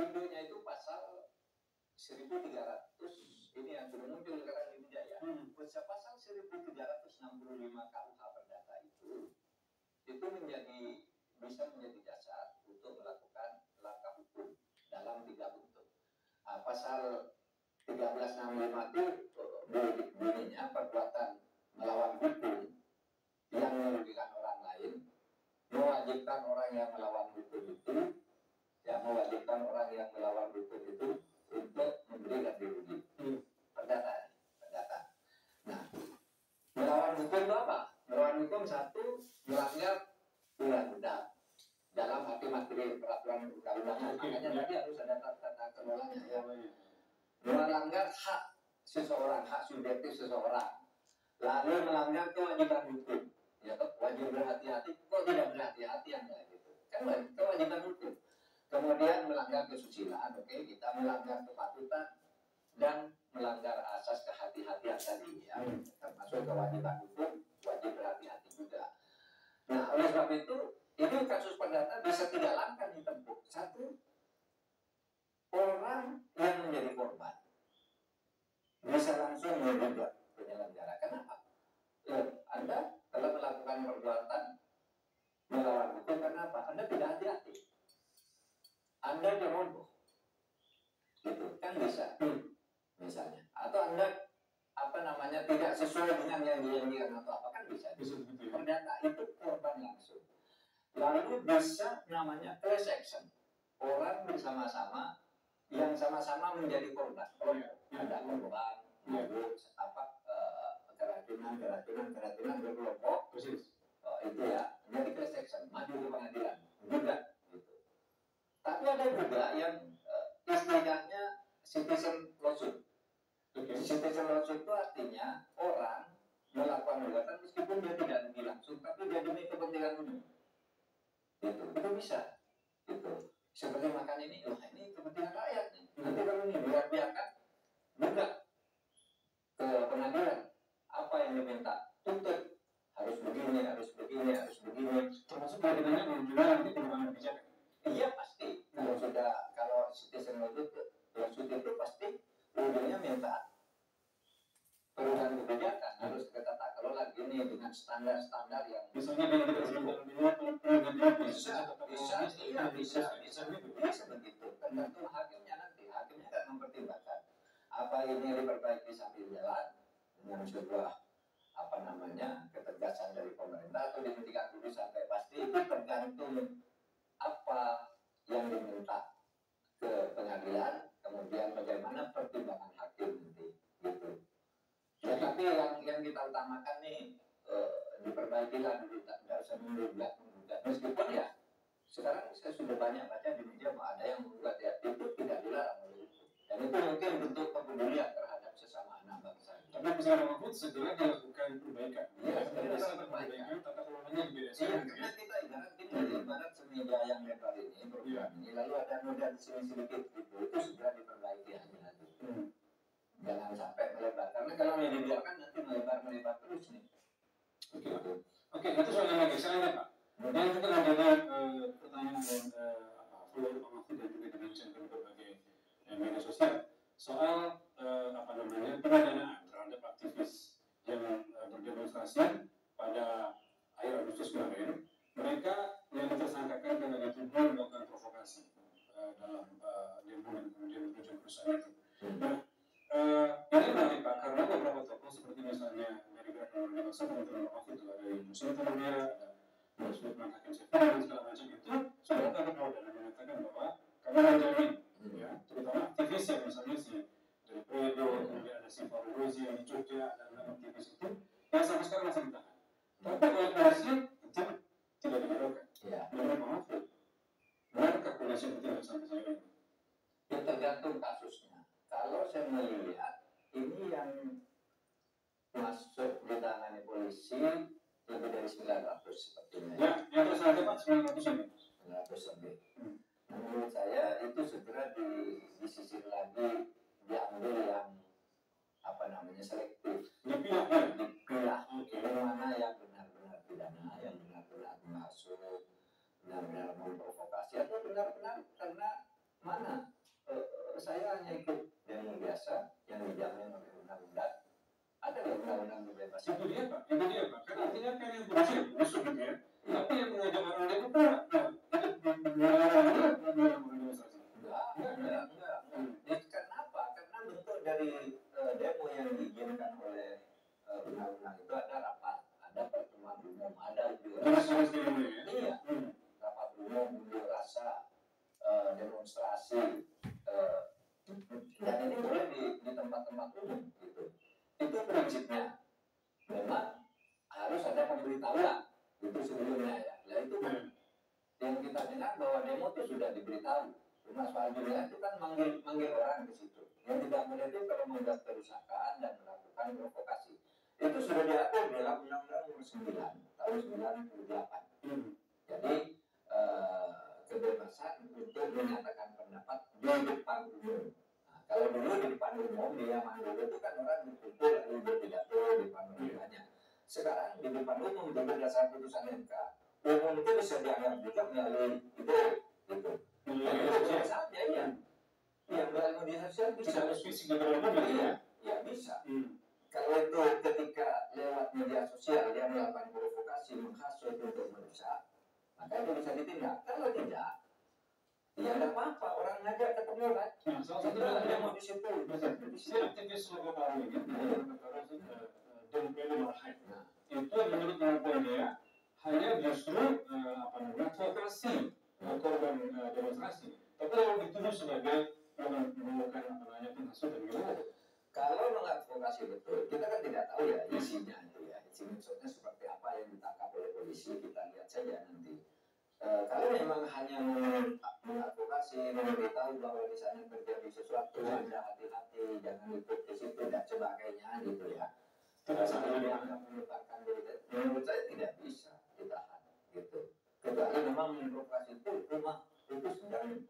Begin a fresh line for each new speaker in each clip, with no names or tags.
Pindonya itu pasal 1300, ini yang sudah muncul sekarang di media ya. Pasal 1365 KUH Perdata itu bisa menjadi dasar untuk melakukan langkah hukum dalam 3 bentuk. Pasal 1365 itu bunyinya perbuatan melawan hukum yang merugikan orang lain, mewajibkan orang yang melawan hukum itu, mewajibkan orang yang melawan hukum itu untuk memberi ganti rugi. Perdata. Nah, melawan hukum itu apa? Melawan hukum satu, melanggar undang-undang dalam hati materi peraturan undang-undangan. Makanya tadi harus ada tata kelolanya ya. Melanggar hak seseorang, hak subjektif seseorang. Lalu melanggar kewajiban hukum. Ya, wajib berhati-hati. Kok tidak berhati-hati Anda gitu? Kan kewajiban hukum. Kemudian melanggar kesusilaan, oke, kita melanggar kepatutan dan melanggar asas kehati-hatian tadi ya, termasuk kewajiban hukum, wajib berhati-hati juga. Nah, oleh sebab itu, ini kasus perdata bisa 3 langkah ditempuh. Satu, orang yang menjadi korban bisa langsung menggugat penyelenggara. Kenapa? Anda kalau melakukan perbuatan melawan hukum, kenapa? Anda tidak hati-hati. Anda ceroboh, gitu kan bisa, misalnya. Atau Anda tidak sesuai dengan yang dijanjikan atau apa, kan bisa. Perdata itu korban langsung. Lalu bisa namanya class action, orang bersama-sama yang sama-sama menjadi korban. Ada korban, keracunan berkelompok, itu ya, jadi class action, maju ke pengadilan, juga. Tapi ada juga yang istilahnya citizen lawsuit. Citizen lawsuit itu artinya orang melakukan gugatan meskipun dia tidak rugi langsung, tapi dia demi kepentingan umum. Itu bisa. Gitu. Seperti makan ini, ini kepentingan rakyat nih. Nanti kalau ini biarkan, buka ke pengadilan. Apa yang diminta? Tuntut. Harus begini. Termasuk bagaimana juga nanti pengembangan kebijakan. Iya pasti. Kalau citizen lawsuit itu pasti ujungnya minta perubahan kebijakan, harus ke tata kelola gini dengan standar-standar yang misalnya bisa begitu. Tergantung hakimnya nanti. Hakimnya akan mempertimbangkan apa ini diperbaiki sambil jalan dengan sebuah ketegasan dari pemerintah atau dihentikan dulu sampai pasti. Itu tergantung apa yang diminta ke pengadilan, kemudian bagaimana pertimbangan hakim nanti, gitu. Ya, tapi yang kita utamakan nih diperbaikilah dulu, tidak usah menggugat. Meskipun ya sekarang saya sudah banyak baca di media bahwa ada yang menggugat ya, itu tidak dilarang oleh hukum. Dan itu mungkin bentuk kepedulian terhadap sesama anak bangsa. Tapi misalnya Mahfud segera dilakukan perbaikan. Iya, segera dilakukan perbaikan. Tata kelolanya dibereskan. Iya, karena kita ibarat semeja yang lebar ini, program ini, lalu ada noda di sini sedikit gitu, itu segera diperbaiki hati-hati. Jangan sampai melebar, karena kalau dibiarkan nanti melebar terus nih. Oke, itu soal yang lagi. Selanjutnya Pak. Dan juga ada pertanyaan follow Pak Mahfud dan juga dimention ke berbagai media sosial soal pendanaan terhadap aktivis yang berdemonstrasi pada akhir Agustus kemarin. Mereka yang tersangkakan dengan dituduh melakukan provokasi dalam demo dan kemudian berujung kerusuhan itu. Nah, ini menarik Pak, karena beberapa tokoh seperti misalnya dari Gerakan Ormas Bangsa, teman-teman Mahfud juga dari Muslim Tentunya, ada Muslim Hakim Sefir dan segala macam itu sudah terkait dan mengatakan bahwa kami menjamin, ya, terutama aktivis yang misalnya dari Proyekto, kemudian ada si Faruzi yang di Jogja, dan aktivis itu yang sampai sekarang masih ditahan. Tapi oleh polisi itu tidak dihiraukan. Menurut Mahfud, benarkah polisi itu tidak sampai sekarang ini? Ya tergantung kasusnya. Kalau saya melihat ini yang masuk ditangani polisi lebih dari 900 sepertinya. Ya, yang terus ada Pak 900 lebih. 900 lebih. Menurut saya itu segera disisir lagi, diambil yang selektif. Dipilah. Yang mana yang benar-benar pidana, yang benar-benar menghasut, benar-benar memprovokasi, atau benar-benar karena mana saya hanya ikut demo biasa yang dijamin oleh undang-undang. Ada undang-undang bebas.
Itu dia Pak. Kan artinya kan yang polisi masuk gitu ya. Tapi yang mengajak orang demo Pak,
enggak. Kenapa? Karena bentuk dari demo yang diizinkan oleh undang-undang itu ada rapat, ada pertemuan umum, ada juga iya, rapat umum, unjuk rasa, demonstrasi, dan ini boleh di tempat-tempat umum gitu. Itu prinsipnya. Memang harus ada pemberitahuan itu sebelumnya ya. Nah itu yang kita dengar bahwa demo itu sudah diberitahu. Cuma soal jumlah itu kan manggil orang ke situ. Yang tidak boleh itu kalau membuat kerusakan dan melakukan provokasi. Itu sudah diatur dalam Undang-Undang Nomor 9 tahun 98. Jadi kebebasan untuk menyatakan pendapat di depan umum. Nah, kalau dulu di depan umum di zaman dulu itu kan orang berkumpul lalu berpidato di depan umumnya. Sekarang di depan umum berdasarkan putusan MK, umum itu bisa dianggap juga melalui itu gitu. Bisa saja ya. Yang melalui media sosial bisa. Iya bisa. Kalau itu ketika lewat media sosial dia melakukan provokasi, menghasut untuk merusak, maka itu bisa ditindak. Kalau tidak, ya tidak apa-apa, orang ngajak ketemu kan.
Salah satu yang
mau di situ.
Saya aktivis lokal ini, Dempele Marhain. Itu menurut pengakuan dia hanya justru advokasi korban demonstrasi. Tapi kalau dituduh sebagai melakukan penghasut dan gimana?
Kalau mengadvokasi betul, kita kan tidak tahu ya isinya itu ya. Isi maksudnya seperti apa yang ditangkap oleh polisi, kita lihat saja nanti. Kalau memang hanya mengadvokasi, memberitahu bahwa di sana terjadi sesuatu, Anda hati-hati, jangan ikut ke situ dan sebagainya gitu ya. Kalau dianggap menyebarkan berita, menurut saya tidak bisa ditahan gitu. Kecuali memang memprovokasi itu rumah itu sedang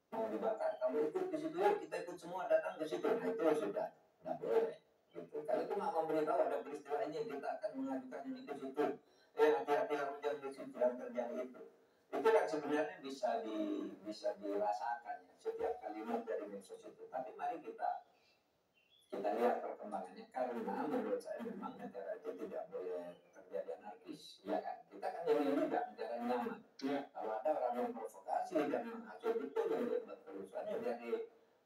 mau dibakar, kamu ikut ke situ, yuk kita ikut semua datang ke situ, nah itu sudah tidak boleh gitu. Kalau cuma memberitahu ada peristiwa ini, kita akan mengajukan ini ke situ, hati-hati kamu jangan di situ dan terjadi itu kan sebenarnya bisa dirasakan ya setiap kalimat dari medsos itu. Tapi mari kita lihat perkembangannya, karena menurut saya memang negara itu tidak boleh terjadi anarkis, ya kan? Kita kan ingin juga negara nyaman. Kalau ada orang yang provokasi dan menghasut itu untuk kerusuhan, ya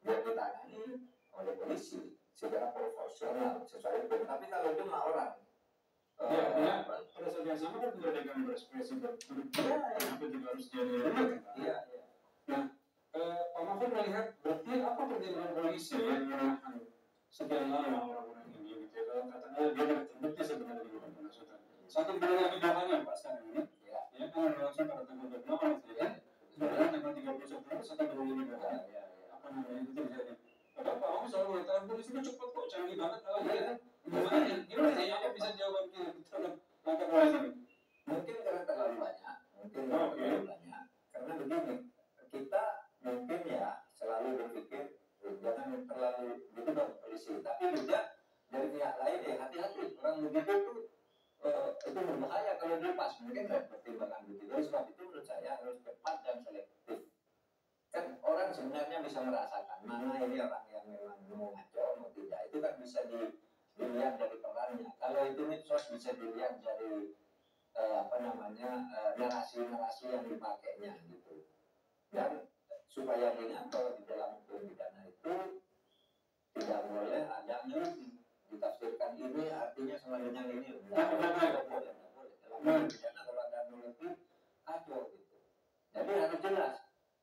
biar ditangani oleh polisi secara proporsional sesuai hukum. Tapi kalau cuma orang
pada saat yang sama kan kemerdekaan berekspresi itu juga harus jadi
iya.
Nah, Pak Mahfud melihat berarti apa pertimbangan polisi yang menahan sekian lama orang-orang ini gitu ya, kalau katanya dia tidak terbukti sebenarnya di bukan penghasutan. Satu bulan pidana Pak sekarang ini ya kan berlangsung pada tanggal 26 ya, kemudian tanggal 31 satu bulan ini apa namanya itu terjadi. Padahal Pak Mahfud selalu mengatakan polisi itu cepat kok, canggih banget ya. Gimana sih yang bisa jawab kita langkah polisi ini?
Mungkin karena terlalu banyak, karena begini, kita mungkin ya selalu berpikir jangan terlalu gitu dong polisi, tapi juga dari pihak lain hati-hati, orang begitu tuh itu berbahaya kalau dilepas, mungkin ada pertimbangan begitu. Oleh sebab itu menurut saya harus cepat dan selektif. Kan orang sebenarnya bisa merasakan mana ini orang yang memang mau ngaco mau tidak, itu kan bisa dilihat dari perannya. Kalau itu medsos bisa dilihat dari narasi-narasi yang dipakainya gitu. Dan supaya ingat bahwa di dalam hukum pidana itu tidak boleh ada nyelip ditafsirkan ini artinya sama dengan ini. Tidak boleh. Dalam hukum pidana kalau ada nyelip kacau gitu. Jadi harus jelas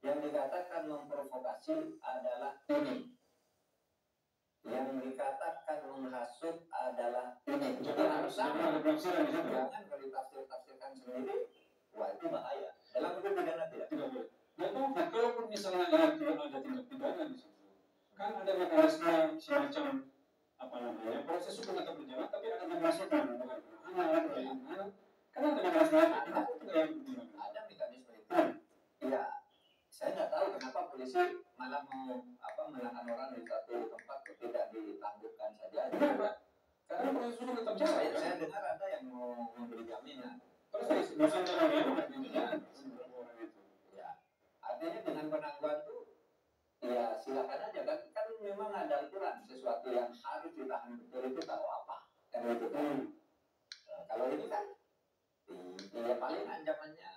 yang dikatakan memprovokasi adalah ini. Yang dikatakan menghasut adalah ini. Jadi harus sama. Jangan kalau ditafsirkan sendiri, wah itu bahaya. Dalam hukum pidana tidak boleh.
Dan kalaupun misalnya ada tindak pidana di situ, kan ada mekanisme semacam apa namanya proses hukum tetap berjalan, tapi akan dimasukkan dengan penahanan, kan ada mekanisme
ada mekanisme itu. Iya, saya nggak tahu kenapa polisi malah mau menahan orang di satu tempat tidak ditangguhkan saja.
Karena proses hukum tetap jalan.
Saya dengar ada yang mau memberi jaminan.
Proses
Artinya dengan penangguhan itu ya silakan aja kan ada ukuran sesuatu yang harus ditahan betul itu tahu apa kan gitu kan. Kalau ini kan ya paling ancamannya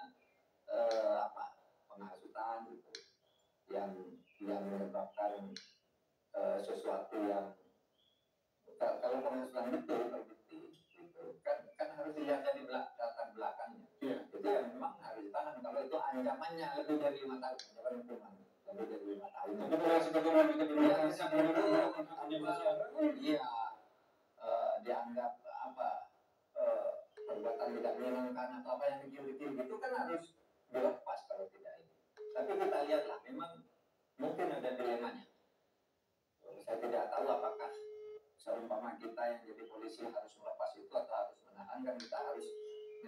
apa penghasutan gitu yang menyebabkan sesuatu yang kalau penghasutan betul terbukti gitu kan harus dilihat dari latar belakangnya. Itu yang memang harus ditahan. Kalau itu ancamannya lebih dari 5 tahun, ancaman hukuman lebih dari 5 tahun.
Tapi kalau sebagai
iya dianggap apa perbuatan tidak menyenangkan atau apa yang kecil-kecil gitu kan harus dilepas kalau tidak ini. Tapi kita lihatlah memang mungkin ada dilemanya. Saya tidak tahu apakah seumpama kita yang jadi polisi harus melepas itu atau harus menahan, kan kita harus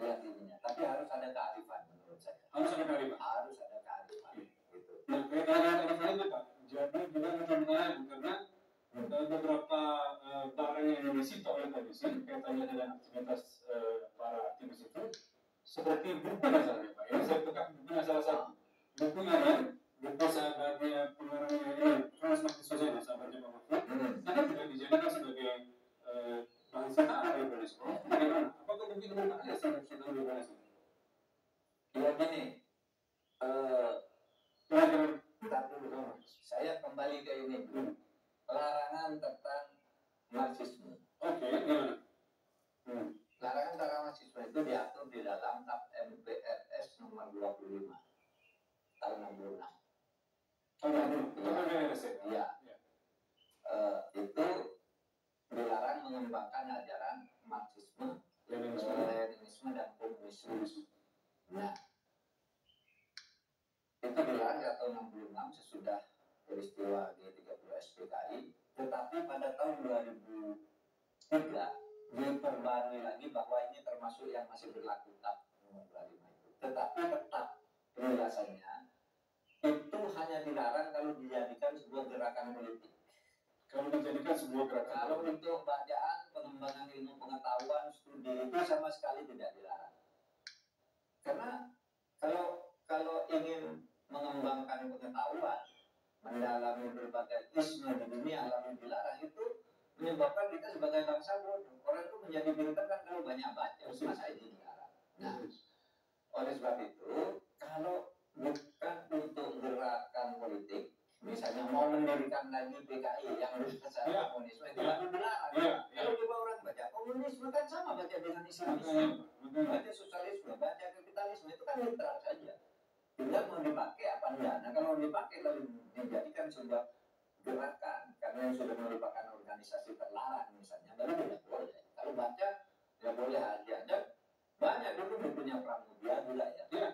melihat ininya. Tapi harus ada kearifan menurut saya.
Harus ada kearifan.
Harus ada kearifan. Gitu.
Nah, kearifan itu Pak. Jadi juga mengenai karena beberapa barang yang disita oleh polisi kaitannya dengan aktivitas para aktivis itu seperti buku misalnya Pak. Ini saya pegang bukunya salah satu. Bukunya kan buku sahabatnya pengarangnya ini Frans Marcus Sosena, sahabatnya Pak Mahfud. Karena tidak dijadikan sebagai bahan sitaan oleh polisi. Bagaimana? Apakah mungkin ada standar-standar regulasi?
Ya gini, saya kembali ke ini. Larangan tentang marxisme.
Oke, gimana?
Larangan tentang marxisme itu diatur di dalam TAP MPRS nomor 25 tahun 66. Iya. Itu dilarang mengembangkan ajaran marxisme, leninisme dan komunisme. Nah, itu dilarang di tahun 66 sesudah peristiwa G30 SPKI, tetapi pada tahun 2003 diperbarui lagi bahwa ini termasuk yang masih berlaku TAP nomor 25 itu. Tetapi tetap penjelasannya itu hanya dilarang kalau dijadikan sebuah gerakan politik.
Kalau dijadikan sebuah gerakan.
Kalau untuk bacaan, pengembangan ilmu pengetahuan, studi itu sama sekali tidak dilarang. Karena kalau ingin mengembangkan pengetahuan, mendalami berbagai isme di dunia lalu dilarang, itu menyebabkan kita sebagai bangsa bodoh. Orang itu menjadi pintar kan kalau banyak baca, masa ini dilarang. Nah, oleh sebab itu, kalau bukan untuk gerakan politik, misalnya mau mendirikan lagi PKI yang berdasarkan komunisme itu baru dilarang. Kalau coba orang baca komunisme kan sama baca dengan Islamisme, baca sosialisme, baca kapitalisme itu kan netral saja. Tinggal mau dipakai apa enggak. Nah kalau dipakai lalu dijadikan sebuah gerakan karena yang sudah merupakan organisasi terlarang misalnya, baru tidak boleh. Kalau baca ya boleh aja. Dan banyak dulu bukunya Pramudia juga ya.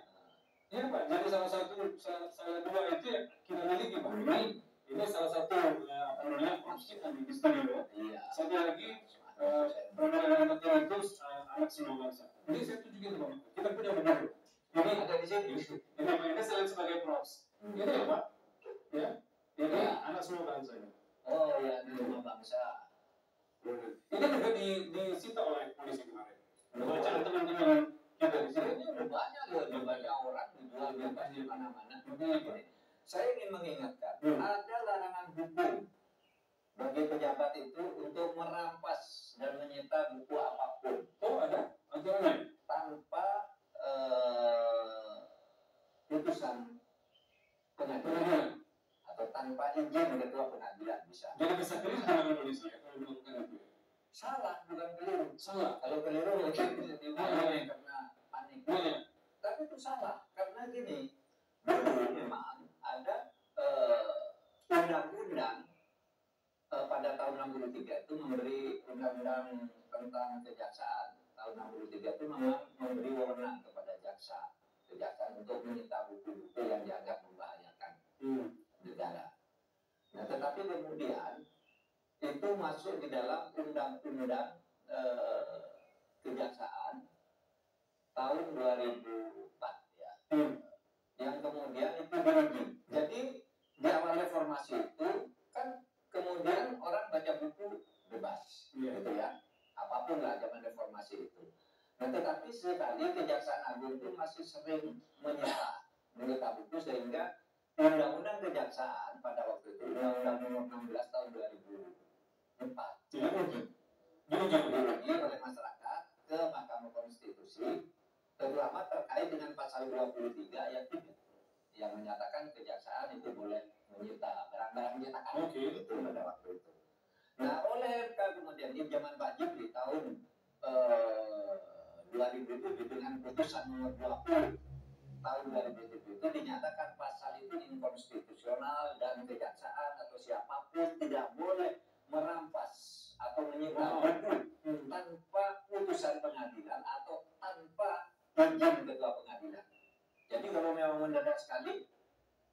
Iya Pak, jadi salah dua itu ya kita miliki Pak. Ini salah satu apa namanya opsi di studio. Satu lagi permodalan itu anak semua bangsa. Ini saya tunjukin Pak. Kita punya buku. Ini
ada di sini.
Ini selain sebagai props. Ini ya Pak. Ya. Ini anak semua bangsa.
Oh ya, di rumah bangsa.
Ini juga disita oleh polisi kemarin. Bacaan teman-teman kita di sini.
Ini udah banyak loh, banyak orang dijual bebas di mana-mana. Saya ingin mengingatkan, ada larangan hukum bagi pejabat itu untuk merampas dan menyita buku apapun.
Oh ada? Aturannya?
Tanpa putusan pengadilan atau tanpa izin ketua pengadilan bisa.
Jadi bisa keliru dengan polisi ya kalau melakukan itu.
Salah, bukan keliru.
Salah.
Kalau keliru mungkin bisa dimarahin karena panik. Tapi itu salah karena gini, dulu memang ada undang-undang pada tahun 63 itu memberi undang-undang tentang kejaksaan. Tahun 63 itu memang memberi wewenang kepada kejaksaan untuk menyita buku-buku yang dianggap membahayakan negara. Nah, tetapi kemudian itu masuk di dalam undang-undang kejaksaan tahun 2004 ya. Yang kemudian itu diuji. Jadi di awal reformasi itu kan kemudian orang baca buku bebas, gitu ya. Apapun lah zaman reformasi itu. Nah, tetapi sekali Kejaksaan Agung itu masih sering menyita buku sehingga undang-undang kejaksaan pada waktu itu Undang-Undang Nomor 16 Tahun 2004 diuji oleh masyarakat ke Mahkamah Konstitusi, terutama terkait dengan pasal 23 ayat 3 yang menyatakan kejaksaan itu boleh menyita barang-barang cetakan itu pada waktu itu. Nah, oleh kemudian di zaman Pak Jibri tahun 2007 dengan putusan nomor 20 tahun 2007 itu dinyatakan pasal itu inkonstitusional dan kejaksaan atau siapapun tidak boleh merampas atau menyita buku tanpa putusan pengadilan atau tanpa izin ketua pengadilan. Jadi kalau memang mendadak sekali,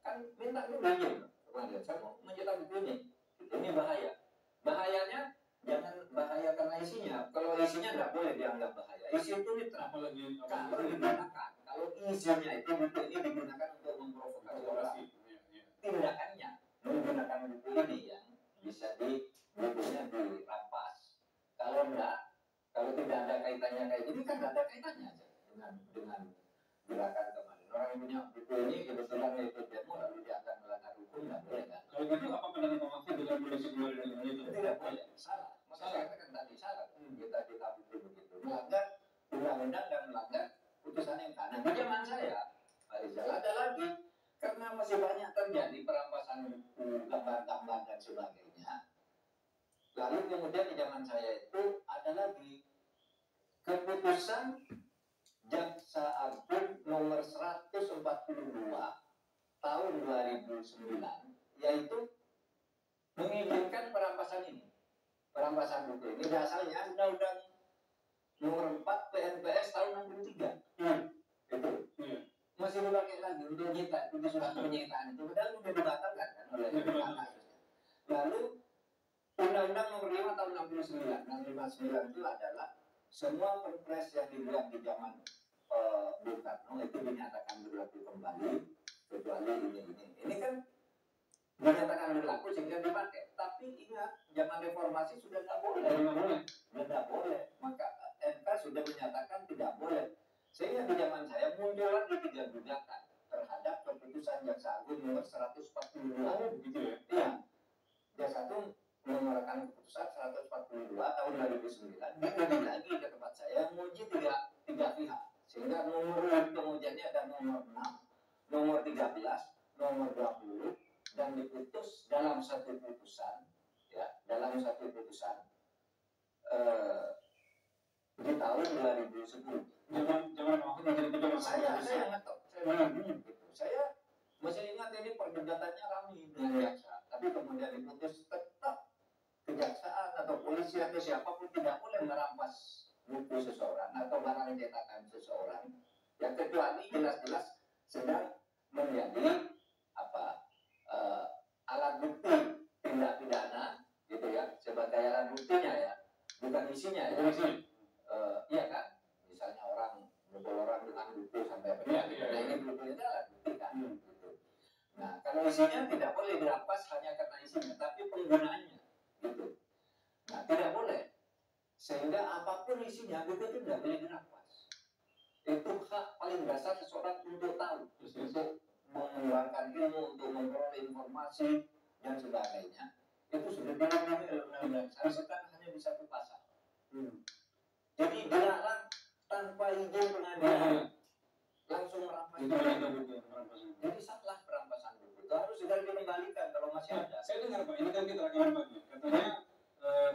kan minta dulu izin pengadilan. Saya mau menyita buku ini bahaya. Bahayanya jangan bahaya karena isinya. Kalau isinya nggak boleh dianggap bahaya. Isi itu mitra. Apalagi kalau digunakan, kalau isinya itu buku ini digunakan untuk memprovokasi orang, tindakannya menggunakan buku ini yang bisa bukunya dirampas. Kalau enggak, kalau tidak ada kaitannya kayak gini kan nggak ada kaitannya aja dengan gerakan kemarin. Orang punya buku ini kebetulan ikut demo lalu dia akan melanggar hukum, nggak boleh kan?
Kalau gitu apa pendapat Pak Mahfud dengan polisi kemarin dengan itu?
Tidak boleh, salah. Maka saya katakan tadi salah. Kita buku begitu melanggar undang-undang dan melanggar putusan MK. Nah di zaman saya, Pak Rizal, ada lagi karena masih banyak terjadi perampasan buku, gambar-gambar dan sebagainya. Lalu kemudian di zaman saya itu ada lagi keputusan Jaksa Agung nomor 142 tahun 2009 yaitu mengizinkan perampasan ini, perampasan buku ini. Dasarnya Undang-Undang nomor 4 PNPS tahun 63 itu masih dipakai lagi untuk nyita, itu surat penyitaan itu padahal sudah dibatalkan kan oleh MK. Lalu Undang-Undang nomor 5 tahun 69 itu adalah semua perpres yang dibuat di zaman Bung Karno itu dinyatakan berlaku kembali kecuali ini kan dinyatakan berlaku sehingga dipakai. Tapi ingat zaman reformasi sudah tidak boleh, maka MK sudah menyatakan tidak boleh. Sehingga di zaman saya muncul lagi 3 gugatan terhadap keputusan Jaksa Agung nomor 142.
Begitu ya?
Iya. Jaksa Agung mengeluarkan keputusan 142 tahun 2009 diuji lagi ke tempat saya menguji tiga pihak sehingga nomor kemudiannya ada nomor 6, nomor 13, nomor 20 dan diputus dalam satu putusan di tahun 2010.
Jangan waktu menjadi ketua
Saya ngetok, saya masih ingat ini perdebatannya ramai dengan jaksa, tapi kemudian diputus tetap kejaksaan atau polisi atau siapapun tidak boleh merampas buku seseorang atau barang cetakan seseorang yang kecuali jelas-jelas sedang menjadi alat bukti tindak pidana gitu ya, sebagai alat buktinya ya, bukan isinya ya. Iya kan, misalnya orang mukul orang dengan buku sampai benda, nah ini buku itu alat bukti kan gitu. Nah kalau isinya tidak boleh dirampas hanya karena isinya, tapi penggunaannya gitu. Nah tidak boleh, sehingga apapun isinya buku itu tidak boleh dirampas. Itu hak paling dasar seseorang untuk tahu, untuk mengeluarkan ilmu, untuk memperoleh informasi dan sebagainya. Itu sudah dilindungi oleh undang-undang. Sekarang hanya di satu pasal. Jadi dilarang tanpa izin pengadilan langsung merampas buku. Jadi salah perampasan buku itu harus segera dikembalikan kalau masih ada.
Saya dengar Pak, ini kan kita rekaman pagi. Katanya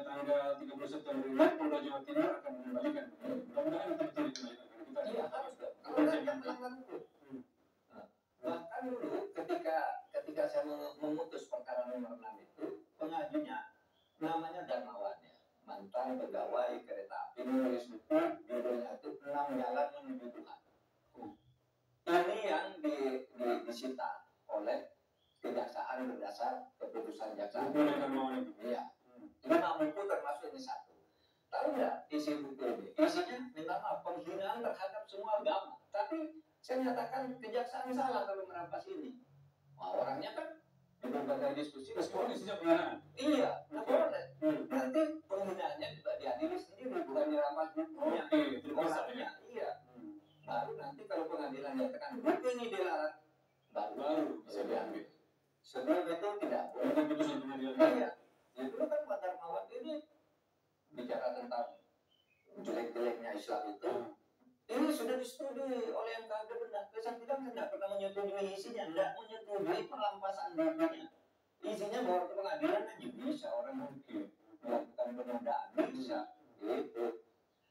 tanggal 30 September ini Polda Jawa Timur akan mengembalikan. Mudah-mudahan itu betul dikembalikan.
Iya harus dong. Kalau tidak melanggar hukum. Bahkan dulu ketika saya memutus perkara nomor 6 itu, pengajunya namanya Darmawan ya, mantan pegawai kereta api, nulis buku judulnya itu 6 Jalan Menuju Tuhan. Ini yang disita oleh kejaksaan berdasar keputusan jaksa. Iya. 5 buku termasuk ini satu. Tahu nggak isi buku ini? Isinya minta maaf penghinaan terhadap semua agama. Tapi saya nyatakan kejaksaan salah kalau merampas ini. Wah, orangnya kan di berbagai diskusi.
Meskipun isinya penghinaan.
Iya, nggak boleh. Nanti penghinaannya juga diadili sendiri, bukan dirampas bukunya. Orangnya, iya. Baru nanti kalau pengadilan nyatakan buku ini dilarang, baru bisa diambil. Sebelum itu tidak boleh.
Bukan putusan pengadilan.
Iya, ya dulu kan Pak Darmawan ini bicara tentang jelek-jeleknya Islam itu. Ini sudah disetujui oleh MKD benar. Saya bilang tidak pernah menyetujui isinya, tidak menyetujui perampasan bukunya. Isinya bawa ke pengadilan aja bisa, orang mungkin melakukan penundaan bisa. Gitu.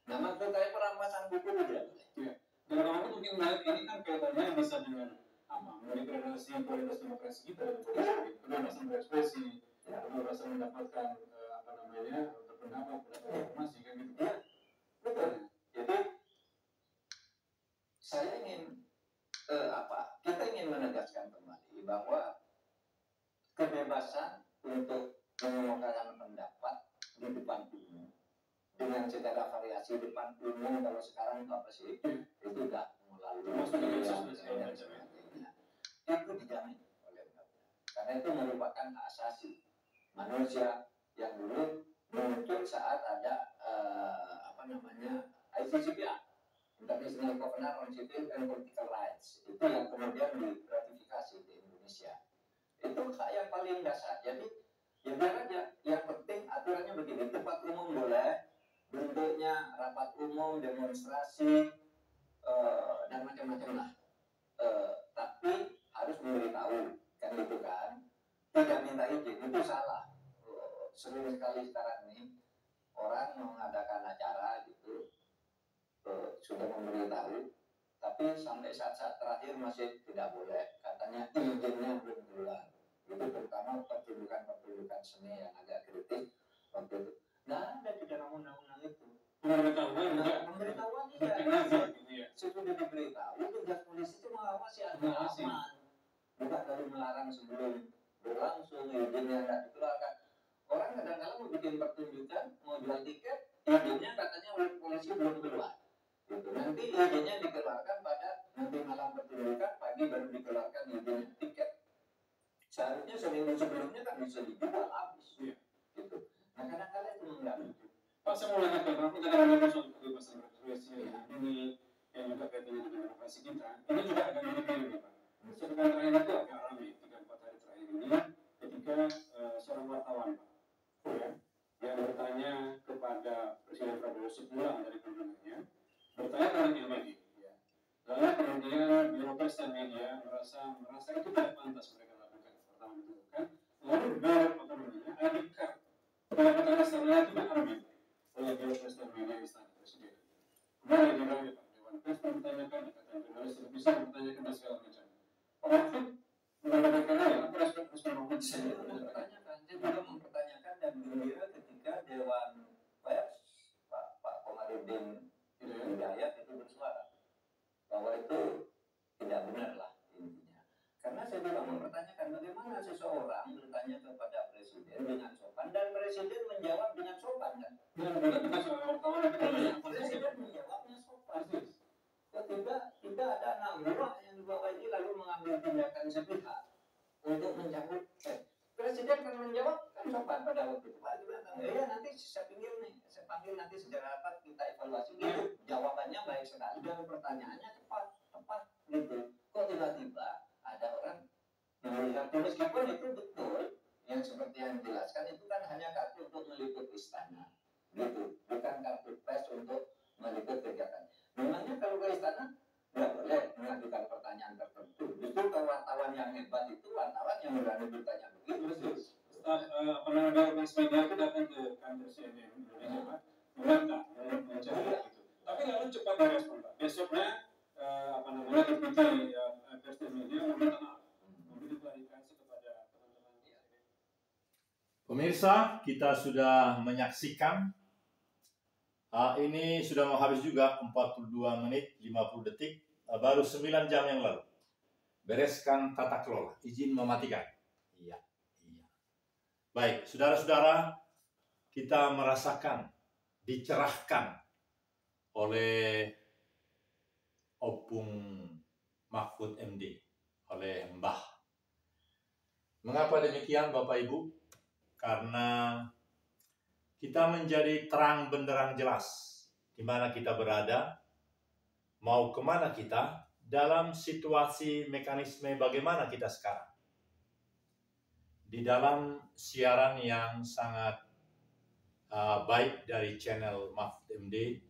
Nah, maksud saya perampasan buku tidak boleh.
Ya. Dan orang mungkin melihat ini kan kaitannya bisa dengan apa? Mendegradasi kualitas demokrasi kita, kebebasan berekspresi, kebebasan mendapatkan apa namanya berpendapat, informasi kan gitu.
Ya, betul. Jadi saya ingin kita ingin menegaskan kembali bahwa kebebasan untuk mengungkapkan pendapat di depan umum dengan segala variasi depan umum, kalau sekarang apa sih itu tidak melalui dan sebagainya, itu dijamin oleh undang-undang karena itu merupakan hak asasi manusia yang dulu muncul saat ada ICCPR, International Covenant on Civil and Political Rights, itu yang kemudian diratifikasi di Indonesia. Itu hak yang paling dasar. Jadi ya biar aja, yang penting aturannya begini, tempat umum boleh, bentuknya rapat umum, demonstrasi, dan macam-macam lah. Tapi harus memberitahu, kan gitu kan. Tidak minta izin, itu salah. Sering sekali sekarang ini orang mengadakan acara gitu, sudah memberitahu, tapi sampai saat-saat terakhir masih tidak boleh. Katanya izinnya belum keluar. Itu terutama pertunjukan seni yang agak kritis waktu itu. Nah, ada di dalam undang-undang itu. Pemberitahuan iya. Sudah diberitahu, tugas polisi itu mengawasi agar aman. Bukan dari melarang sebelum berlangsung, izinnya tidak dikeluarkan. Orang kadang-kadang mau bikin pertunjukan, mau jual tiket, izinnya katanya oleh polisi belum keluar. Gitu. Nanti izinnya dikeluarkan pada nanti malam pertunjukan, pagi baru dikeluarkan izinnya tiket. Seharusnya seminggu sebelumnya kan bisa dijual habis. Gitu. Nah kadang-kadang itu mengganggu.
Pak, saya mau menanyakan, aku tadi mengenai soal kebebasan berekspresi ini yang juga kaitannya dengan demokrasi kita. Ini juga agak mirip-mirip nih Pak. Sepekan terakhir itu agak ramai 3-4 hari terakhir ini ketika seorang wartawan Pak, ya, yang bertanya kepada Presiden Prabowo sepulang dari kunjungannya, bertanya tentang Ilmedi. Ya. Lalu kemudian birokrat dan media merasa itu tidak pantas mereka lakukan. Pertama itu kan, lalu adikar pendapatan dasarnya itu diambil oleh birokrat dan media istana Presiden. Kemudian juga Pak Dewan Pers mempertanyakan, ikatan jurnalis tidak bisa mempertanyakan dan segala macam. Pak Mahfud mengatakan apa respon Mahfud?
Saya juga mempertanyakan dan gembira ketika Dewan Pers Pak Komarudin Hidayat itu bersuara bahwa itu tidak benar lah intinya. Karena saya juga mempertanyakan bagaimana seseorang bertanya kepada Presiden dengan sopan dan Presiden menjawab dengan sopan kan? Presiden menjawabnya sopan. Ketika ada anak buah yang dibawa ini lalu mengambil tindakan sepihak untuk mencabut, Presiden kan menjawab kan sopan pada waktu itu. Pak bilang, ya nanti saya panggil nanti segera rapat kita evaluasi. Gitu. Jawabannya baik sekali dan pertanyaannya tepat gitu. Kok tiba-tiba ada orang yang melihat meskipun itu betul yang seperti yang dijelaskan itu kan hanya kartu untuk meliput istana, gitu. Bukan kartu pers untuk meliput kegiatan. Memangnya kalau ke istana nggak boleh mengajukan pertanyaan tertentu. Justru kalau wartawan yang hebat itu wartawan yang berani bertanya begitu.
Penyelenggara media itu datang ke kantor CNN Indonesia Pak, membantah, mencari gitu. Tapi lalu cepat direspon Pak. Besoknya deputi pers dan media meminta maaf, memberi klarifikasi kepada teman-teman.
Pemirsa, kita sudah menyaksikan. Ini sudah mau habis juga 42 menit 50 detik. Baru 9 jam yang lalu. Bereskan tata kelola, izin mematikan. Iya. Baik, saudara-saudara, kita merasakan dicerahkan oleh Opung Mahfud MD, oleh Mbah. Mengapa demikian Bapak Ibu? Karena kita menjadi terang benderang jelas di mana kita berada, mau kemana kita, dalam situasi mekanisme bagaimana kita sekarang. di dalam siaran yang sangat baik dari channel Mahfud MD,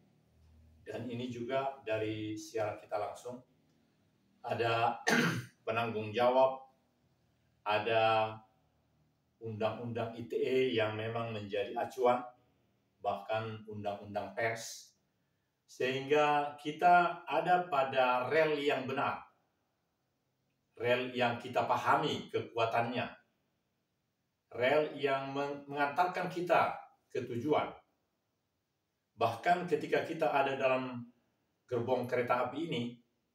dan ini juga dari siaran kita langsung. Ada penanggung jawab, ada undang-undang ITE yang memang menjadi acuan, bahkan undang-undang pers, sehingga kita ada pada rel yang benar, rel yang kita pahami kekuatannya, rel yang mengantarkan kita ke tujuan. Bahkan ketika kita ada dalam gerbong kereta api ini,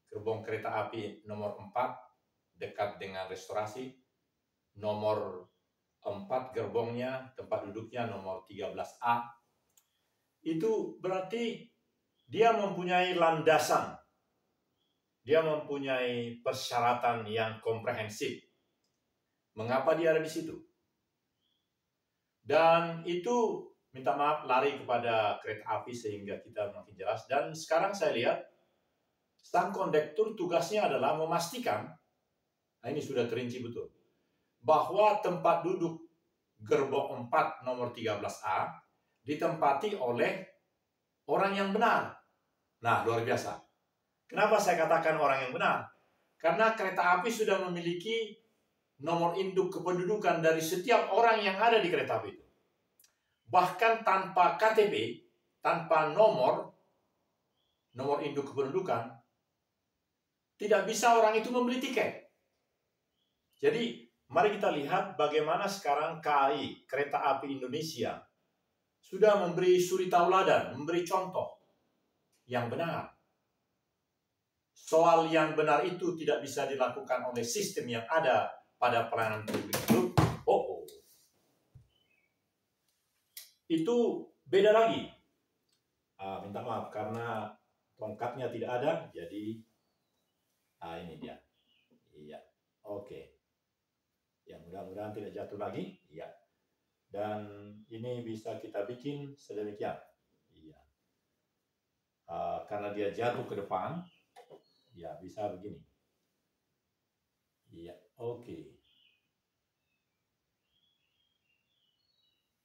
gerbong kereta api nomor 4 dekat dengan restorasi, nomor 4 gerbongnya, tempat duduknya nomor 13A, itu berarti dia mempunyai landasan, dia mempunyai persyaratan yang komprehensif. Mengapa dia ada di situ? Dan itu minta maaf lari kepada kereta api sehingga kita makin jelas. Dan sekarang saya lihat sang kondektur tugasnya adalah memastikan, nah ini sudah terinci betul, bahwa tempat duduk gerbong 4 nomor 13A ditempati oleh orang yang benar. Nah, luar biasa. Kenapa saya katakan orang yang benar? Karena kereta api sudah memiliki nomor induk kependudukan dari setiap orang yang ada di kereta api itu. Bahkan tanpa KTP, tanpa nomor induk kependudukan, tidak bisa orang itu membeli tiket. Jadi, mari kita lihat bagaimana sekarang KAI, Kereta Api Indonesia, sudah memberi suri tauladan, memberi contoh yang benar. Soal yang benar itu tidak bisa dilakukan oleh sistem yang ada pada pelayanan publik itu. Itu beda lagi. Minta maaf karena tongkatnya tidak ada, jadi ini dia. Iya, oke. Ya, mudah-mudahan tidak jatuh lagi. Iya. Dan ini bisa kita bikin sedemikian. Iya. Karena dia jatuh ke depan, ya bisa begini. Iya, oke.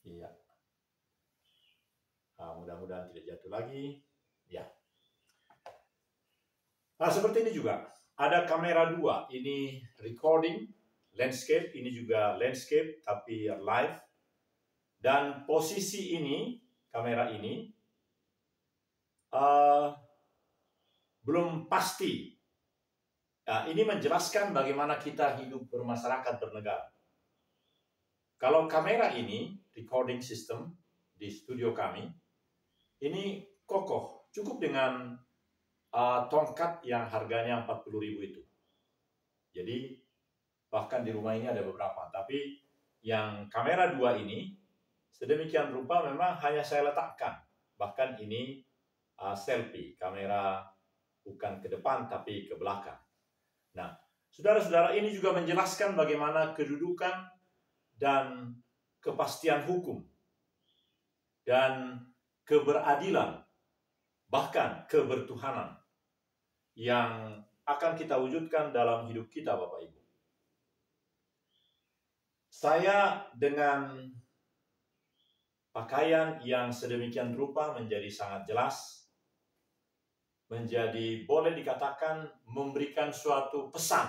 Iya. Mudah-mudahan tidak jatuh lagi. Ya. Nah, seperti ini juga. Ada kamera 2, ini recording, landscape, ini juga landscape tapi live. Dan posisi ini, kamera ini, belum pasti. Nah, ini menjelaskan bagaimana kita hidup bermasyarakat bernegara. Kalau kamera ini, recording system di studio kami, ini kokoh, cukup dengan tongkat yang harganya 40.000 itu. Jadi bahkan di rumah ini ada beberapa, tapi yang kamera 2 ini sedemikian rupa memang hanya saya letakkan. Bahkan ini selfie, kamera bukan ke depan tapi ke belakang. Nah, saudara-saudara, ini juga menjelaskan bagaimana kedudukan dan kepastian hukum dan keberadilan, bahkan kebertuhanan yang akan kita wujudkan dalam hidup kita, Bapak Ibu. Saya dengan pakaian yang sedemikian rupa menjadi sangat jelas, menjadi boleh dikatakan memberikan suatu pesan.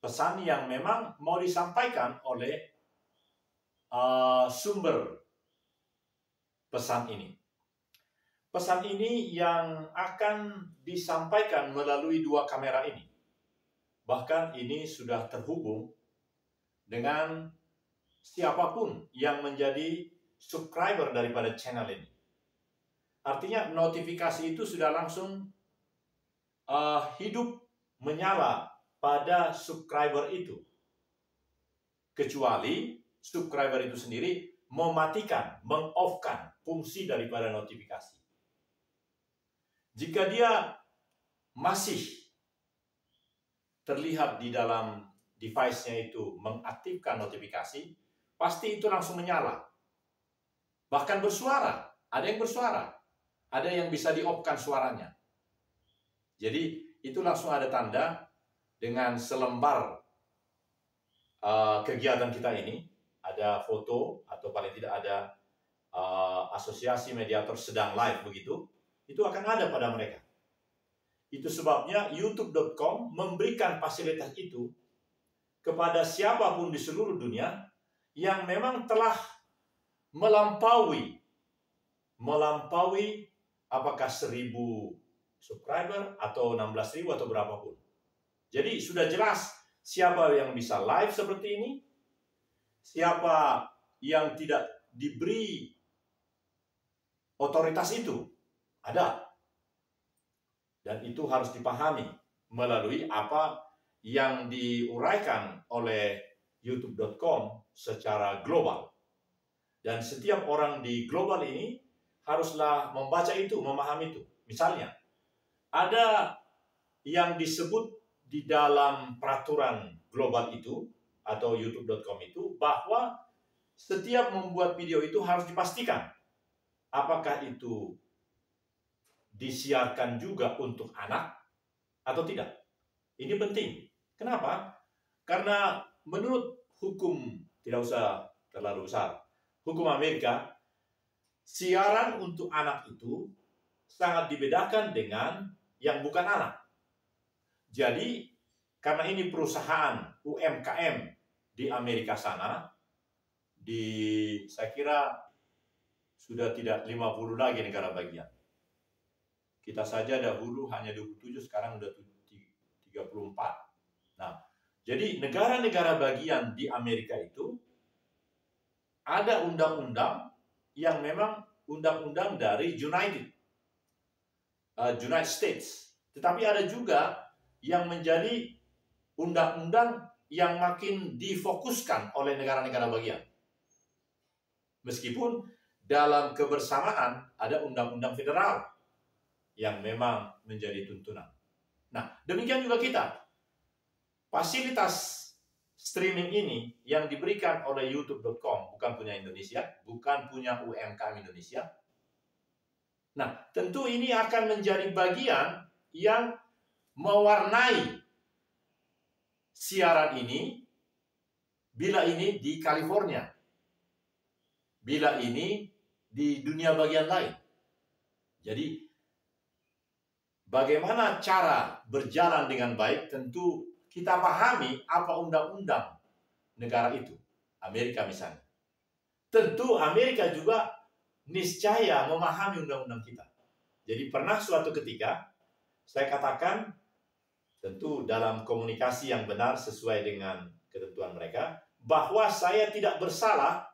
Pesan yang memang mau disampaikan oleh sumber pesan ini. Pesan ini yang akan disampaikan melalui 2 kamera ini. Bahkan ini sudah terhubung dengan siapapun yang menjadi subscriber daripada channel ini. Artinya notifikasi itu sudah langsung hidup menyala pada subscriber itu. Kecuali subscriber itu sendiri mematikan, meng-off-kan fungsi daripada notifikasi. Jika dia masih terlihat di dalam device-nya itu mengaktifkan notifikasi, pasti itu langsung menyala. Bahkan bersuara, ada yang bersuara, ada yang bisa di-off-kan suaranya. Jadi itu langsung ada tanda dengan selembar kegiatan kita ini, ada foto atau paling tidak ada asosiasi mediator sedang live begitu, itu akan ada pada mereka. Itu sebabnya youtube.com memberikan fasilitas itu kepada siapapun di seluruh dunia yang memang telah melampaui apakah 1.000 subscriber atau 16.000 atau berapapun. Jadi sudah jelas siapa yang bisa live seperti ini, siapa yang tidak diberi otoritas itu, ada. Dan itu harus dipahami melalui apa yang diuraikan oleh youtube.com secara global. Dan setiap orang di global ini haruslah membaca itu, memahami itu. Misalnya, ada yang disebut di dalam peraturan global itu, atau youtube.com itu, bahwa setiap membuat video itu harus dipastikan apakah itu disiarkan juga untuk anak atau tidak. Ini penting. Kenapa? Karena menurut hukum, tidak usah terlalu besar, hukum Amerika, siaran untuk anak itu sangat dibedakan dengan yang bukan anak. Jadi, karena ini perusahaan UMKM di Amerika sana, saya kira sudah tidak 50 lagi negara bagian. Kita saja dahulu hanya 27, sekarang sudah 34. Nah, jadi negara-negara bagian di Amerika itu ada undang-undang yang memang undang-undang dari United States. Tetapi ada juga yang menjadi undang-undang yang makin difokuskan oleh negara-negara bagian. Meskipun dalam kebersamaan ada undang-undang federal yang memang menjadi tuntunan. Nah, demikian juga kita. Fasilitas streaming ini yang diberikan oleh youtube.com bukan punya Indonesia, bukan punya UMKM Indonesia. Nah, tentu ini akan menjadi bagian yang mewarnai siaran ini bila ini di California, bila ini di dunia bagian lain. Jadi, bagaimana cara berjalan dengan baik, tentu kita pahami apa undang-undang negara itu. Amerika misalnya. Tentu Amerika juga niscaya memahami undang-undang kita. Jadi pernah suatu ketika saya katakan, tentu dalam komunikasi yang benar sesuai dengan ketentuan mereka, bahwa saya tidak bersalah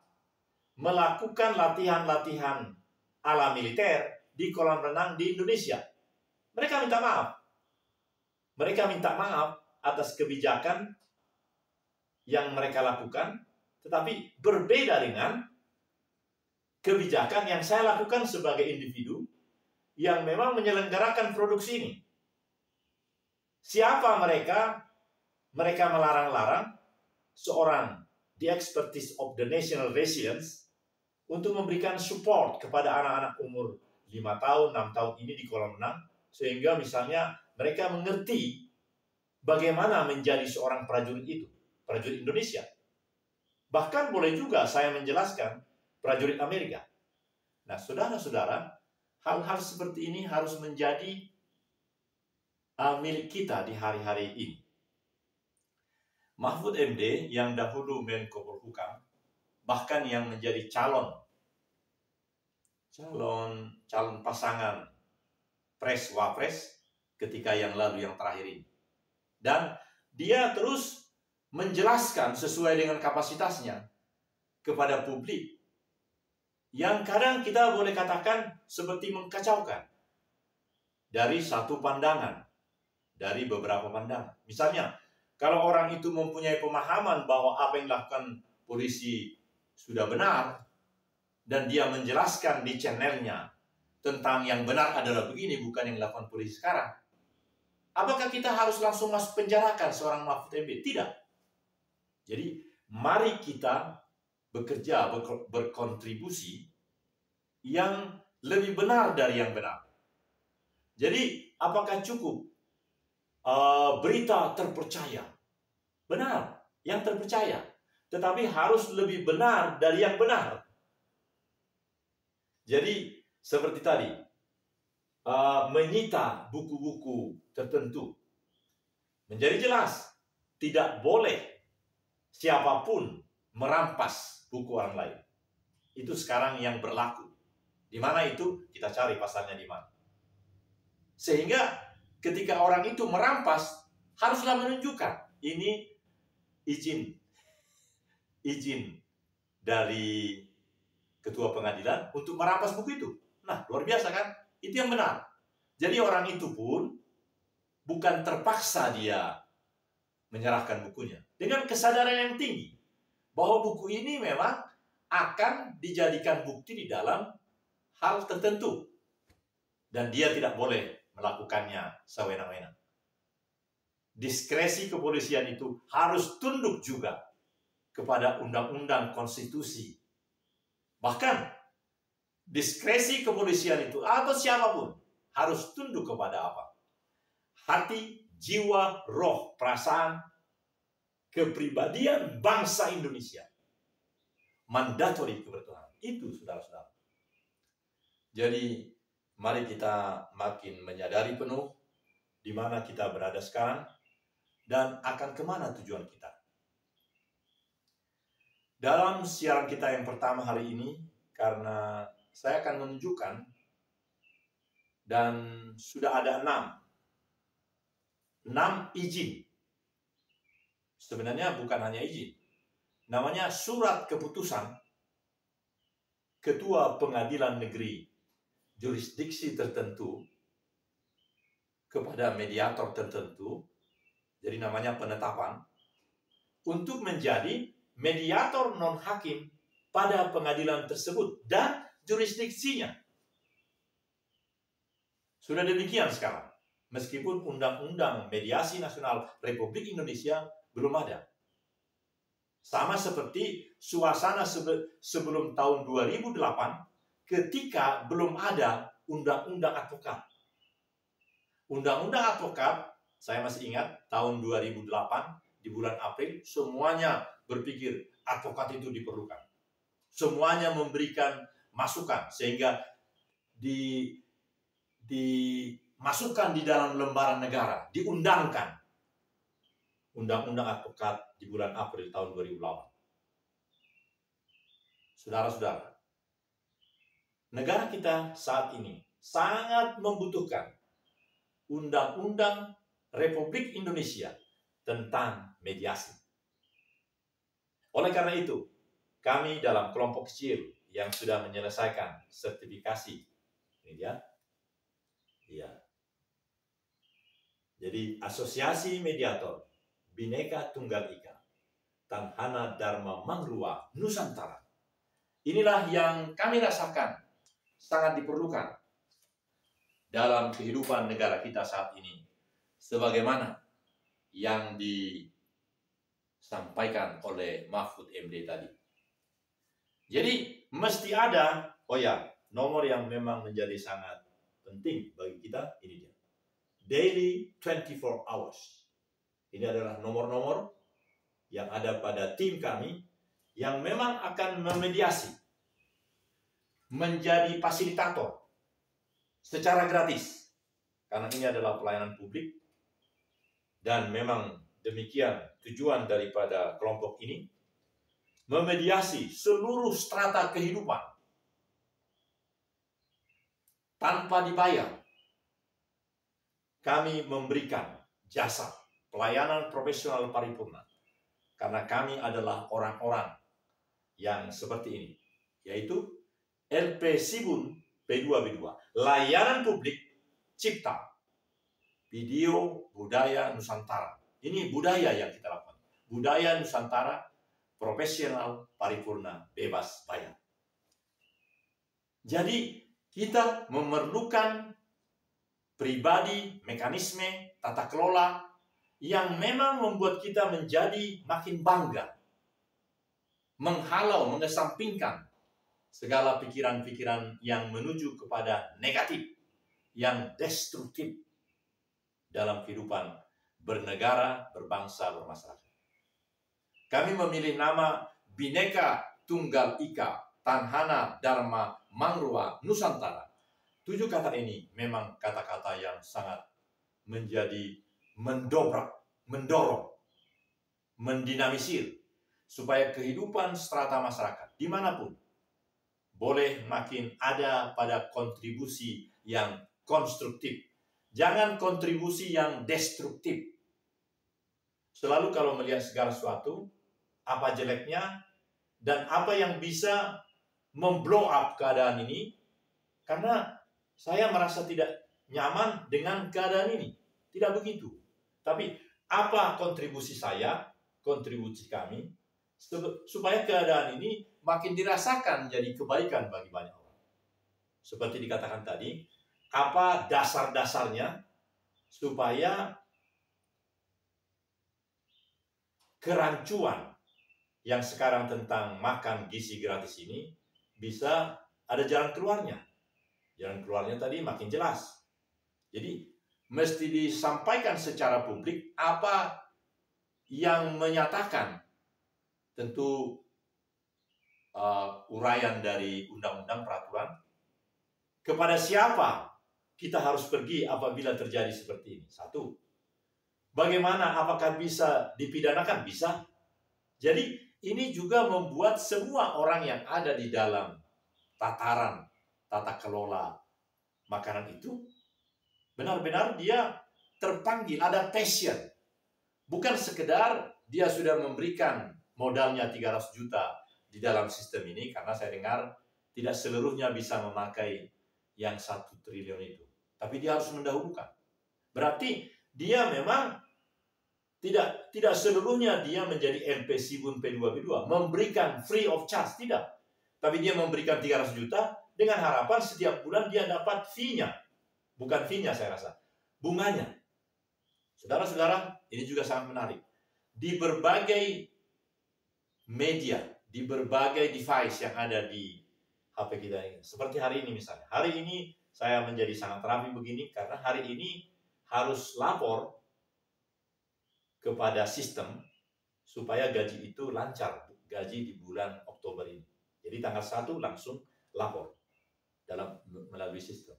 melakukan latihan-latihan ala militer di kolam renang di Indonesia. Mereka minta maaf. Mereka minta maaf atas kebijakan yang mereka lakukan, tetapi berbeda dengan kebijakan yang saya lakukan sebagai individu yang memang menyelenggarakan produksi ini. Siapa mereka? Mereka melarang-larang seorang the expertise of the national resilience untuk memberikan support kepada anak-anak umur 5 tahun, 6 tahun ini di kolam renang, sehingga misalnya mereka mengerti bagaimana menjadi seorang prajurit itu, prajurit Indonesia. Bahkan boleh juga saya menjelaskan prajurit Amerika. Nah, saudara-saudara, hal-hal seperti ini harus menjadi milik kita di hari-hari ini. Mahfud MD yang dahulu Menko Polhukam, bahkan yang menjadi calon pasangan pres-wapres ketika yang lalu, yang terakhir ini. Dan dia terus menjelaskan sesuai dengan kapasitasnya kepada publik yang kadang kita boleh katakan seperti mengkacaukan dari satu pandangan, dari beberapa pandangan. Misalnya, kalau orang itu mempunyai pemahaman bahwa apa yang dilakukan polisi sudah benar, dan dia menjelaskan di channelnya tentang yang benar adalah begini, bukan yang dilakukan polisi sekarang, apakah kita harus langsung masuk penjarakan seorang Mahfud MD? Tidak. Jadi, mari kita bekerja, berkontribusi yang lebih benar dari yang benar. Jadi, apakah cukup berita terpercaya? Benar. yang terpercaya, tetapi harus lebih benar dari yang benar. Jadi seperti tadi, menyita buku-buku tertentu. Menjadi jelas, tidak boleh siapapun merampas buku orang lain. Itu sekarang yang berlaku. Di mana itu? Kita cari pasalnya di mana. Sehingga ketika orang itu merampas, haruslah menunjukkan ini izin dari ketua pengadilan untuk merampas buku itu. Nah, luar biasa kan? Itu yang benar. Jadi orang itu pun bukan terpaksa dia menyerahkan bukunya. Dengan kesadaran yang tinggi bahwa buku ini memang akan dijadikan bukti di dalam hal tertentu. Dan dia tidak boleh melakukannya sewenang-wenang. Diskresi kepolisian itu harus tunduk juga kepada undang-undang konstitusi. Bahkan diskresi kepolisian itu atau siapapun harus tunduk kepada apa? Hati, jiwa, roh, perasaan, kepribadian bangsa Indonesia. Mandatori kebertuhanan. Itu saudara-saudara. Jadi mari kita makin menyadari penuh di mana kita berada sekarang dan akan kemana tujuan kita. Dalam siaran kita yang pertama hari ini, karena saya akan menunjukkan dan sudah ada 6 izin. Sebenarnya bukan hanya izin. Namanya surat keputusan Ketua Pengadilan Negeri jurisdiksi tertentu kepada mediator tertentu. Jadi namanya penetapan untuk menjadi mediator non-hakim pada pengadilan tersebut dan jurisdiksinya. Sudah demikian sekarang. Meskipun Undang-Undang Mediasi Nasional Republik Indonesia belum ada. Sama seperti suasana sebelum tahun 2008 ketika belum ada Undang-Undang Advokat. Undang-Undang Advokat, saya masih ingat tahun 2008 di bulan April semuanya berpikir advokat itu diperlukan. Semuanya memberikan masukan sehingga dimasukkan di dalam lembaran negara, diundangkan Undang-Undang Advokat di bulan April tahun 2008. Saudara-saudara, negara kita saat ini sangat membutuhkan Undang-Undang Republik Indonesia tentang mediasi. Oleh karena itu, kami dalam kelompok kecil yang sudah menyelesaikan sertifikasi, ini dia, jadi Asosiasi Mediator Bhinneka Tunggal Ika Tanhana Dharma Mangrua Nusantara. Inilah yang kami rasakan sangat diperlukan dalam kehidupan negara kita saat ini. Sebagaimana yang disampaikan oleh Mahfud MD tadi. Jadi mesti ada, nomor yang memang menjadi sangat penting bagi kita, ini dia. Daily 24 hours. Ini adalah nomor-nomor yang ada pada tim kami yang memang akan memediasi, menjadi fasilitator secara gratis. Karena ini adalah pelayanan publik dan memang demikian tujuan daripada kelompok ini, memediasi seluruh strata kehidupan tanpa dibayar. Kami memberikan jasa pelayanan profesional paripurna karena kami adalah orang-orang yang seperti ini, yaitu LP Sibun P2B2, layanan publik cipta video budaya Nusantara. Ini budaya yang kita lakukan, budaya Nusantara profesional paripurna bebas bayar. Jadi kita memerlukan pribadi, mekanisme, tata kelola yang memang membuat kita menjadi makin bangga, menghalau, mengesampingkan segala pikiran-pikiran yang menuju kepada negatif, yang destruktif dalam kehidupan bernegara, berbangsa, bermasyarakat. Kami memilih nama Bhinneka Tunggal Ika, Tanhana Dharma Mangrua Nusantara. 7 kata ini memang kata-kata yang sangat menjadi mendobrak, mendorong, mendinamisir supaya kehidupan strata masyarakat dimanapun boleh makin ada pada kontribusi yang konstruktif. Jangan kontribusi yang destruktif. Selalu kalau melihat segala sesuatu, apa jeleknya dan apa yang bisa memblow up keadaan ini, karena saya merasa tidak nyaman dengan keadaan ini. Tidak begitu. Tapi apa kontribusi saya, kontribusi kami, supaya keadaan ini makin dirasakan jadi kebaikan bagi banyak orang. Seperti dikatakan tadi, apa dasar-dasarnya supaya kerancuan yang sekarang tentang makan gizi gratis ini bisa ada jalan keluarnya. Jalan keluarnya tadi makin jelas. Jadi mesti disampaikan secara publik apa yang menyatakan, tentu uraian dari undang-undang peraturan, kepada siapa kita harus pergi apabila terjadi seperti ini. 1. Bagaimana, apakah bisa dipidanakan? Bisa. Jadi ini juga membuat semua orang yang ada di dalam tataran tata kelola makanan itu benar-benar dia terpanggil, ada passion. Bukan sekedar dia sudah memberikan modalnya 300 juta di dalam sistem ini, karena saya dengar tidak seluruhnya bisa memakai yang 1 triliun itu. Tapi dia harus mendahulukan. Berarti dia memang tidak seluruhnya dia menjadi LP Sibun P2B2, memberikan free of charge, tidak. Tapi dia memberikan 300 juta dengan harapan setiap bulan dia dapat fee-nya. Bukan fee-nya saya rasa, bunganya. Saudara-saudara, ini juga sangat menarik. Di berbagai media, di berbagai device yang ada di HP kita ini. Seperti hari ini misalnya. Hari ini saya menjadi sangat rapi begini karena hari ini harus lapor kepada sistem supaya gaji itu lancar. Gaji di bulan Oktober ini. Jadi tanggal 1 langsung lapor melalui sistem.